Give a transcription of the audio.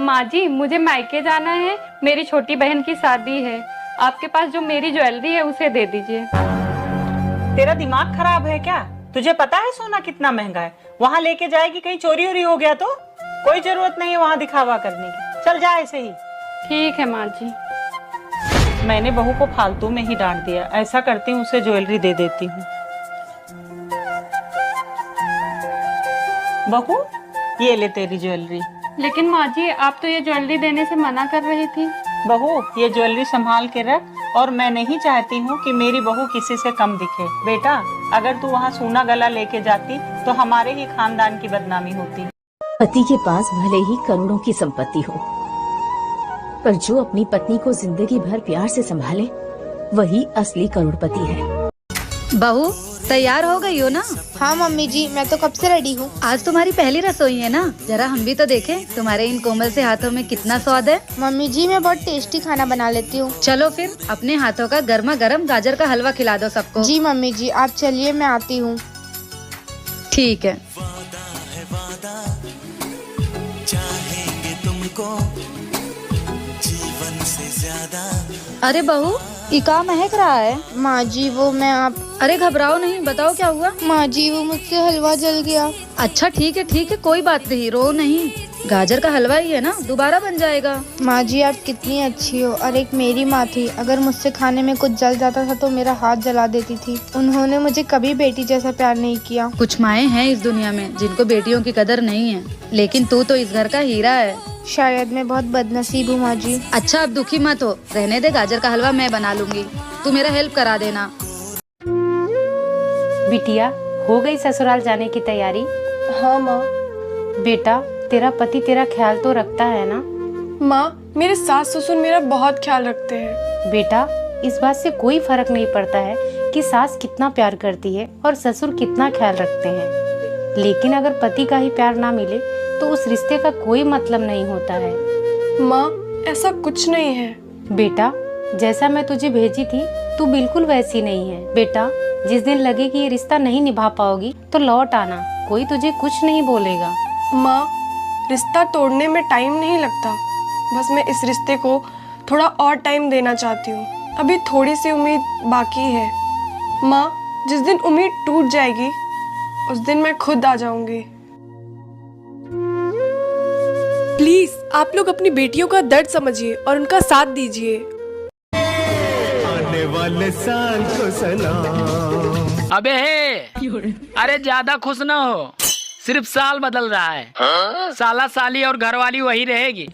माँ जी, मुझे मायके जाना है, मेरी छोटी बहन की शादी है। आपके पास जो मेरी ज्वेलरी है उसे दे दीजिए। तेरा दिमाग खराब है क्या? तुझे पता है सोना कितना महंगा है? वहाँ लेके जाएगी कहीं चोरी वोरी हो गया तो? कोई जरूरत नहीं है वहाँ दिखावा करने की। चल जा ऐसे ही। ठीक है माँ जी। मैंने बहू को फालतू में ही डांट दिया। ऐसा करती हूँ उसे ज्वेलरी दे देती हूँ। बहू, ये ले तेरी ज्वेलरी। लेकिन माँ जी, आप तो ये ज्वेलरी देने से मना कर रही थी। बहू, ये ज्वेलरी संभाल के रख, और मैं नहीं चाहती हूँ कि मेरी बहू किसी से कम दिखे। बेटा, अगर तू वहाँ सोना गला लेके जाती तो हमारे ही खानदान की बदनामी होती। पति के पास भले ही करोड़ों की संपत्ति हो, पर जो अपनी पत्नी को जिंदगी भर प्यार से संभाले, वही असली करोड़पति है। बहू, तैयार हो गई हो ना? हाँ मम्मी जी, मैं तो कब से रेडी हूँ। आज तुम्हारी पहली रसोई है ना, जरा हम भी तो देखें तुम्हारे इन कोमल से हाथों में कितना स्वाद है। मम्मी जी, मैं बहुत टेस्टी खाना बना लेती हूँ। चलो फिर अपने हाथों का गर्मा गर्म गाजर का हलवा खिला दो सबको। जी मम्मी जी, आप चलिए, मैं आती हूँ। ठीक है। चाहेंगे तुमको जीवन से ज्यादा। अरे बहू, ये क्या महक रहा है? माँ जी, वो मैं आप। अरे घबराओ नहीं, बताओ क्या हुआ? माँ जी, वो मुझसे हलवा जल गया। अच्छा ठीक है, कोई बात नहीं, रो नहीं। गाजर का हलवा ही है ना, दोबारा बन जाएगा। माँ जी, आप कितनी अच्छी हो। और एक मेरी माँ थी, अगर मुझसे खाने में कुछ जल जाता था तो मेरा हाथ जला देती थी। उन्होंने मुझे कभी बेटी जैसा प्यार नहीं किया। कुछ माएँ हैं इस दुनिया में जिनको बेटियों की कदर नहीं है, लेकिन तू तो इस घर का हीरा है। शायद मैं बहुत बदनसीब हूँ माँ जी। अच्छा, अब दुखी मत हो, रहने दे, गाजर का हलवा मैं बना लूंगी, तू मेरा हेल्प करा देना। बिटिया, हो गई ससुराल जाने की तैयारी? हाँ माँ। बेटा, तेरा पति तेरा ख्याल तो रखता है ना? माँ, मेरे सास ससुर मेरा बहुत ख्याल रखते हैं। बेटा, इस बात से कोई फर्क नहीं पड़ता है कि सास कितना प्यार करती है और ससुर कितना ख्याल रखते हैं, लेकिन अगर पति का ही प्यार ना मिले तो उस रिश्ते का कोई मतलब नहीं होता है। माँ, ऐसा कुछ नहीं है। बेटा, जैसा मैं तुझे भेजी थी तू बिल्कुल वैसी नहीं है। बेटा, जिस दिन लगे कि ये रिश्ता नहीं निभा पाओगी तो लौट आना, कोई तुझे कुछ नहीं बोलेगा। माँ, रिश्ता तोड़ने में टाइम नहीं लगता, बस मैं इस रिश्ते को थोड़ा और टाइम देना चाहती हूँ। अभी थोड़ी सी उम्मीद बाकी है। माँ, जिस दिन उम्मीद टूट जाएगी उस दिन मैं खुद आ जाऊंगी। प्लीज आप लोग अपनी बेटियों का दर्द समझिए और उनका साथ दीजिए। आने वाले साल को सलाम। अबे हे, अरे ज्यादा खुश ना हो, सिर्फ साल बदल रहा है। साला साली और घरवाली वही रहेगी।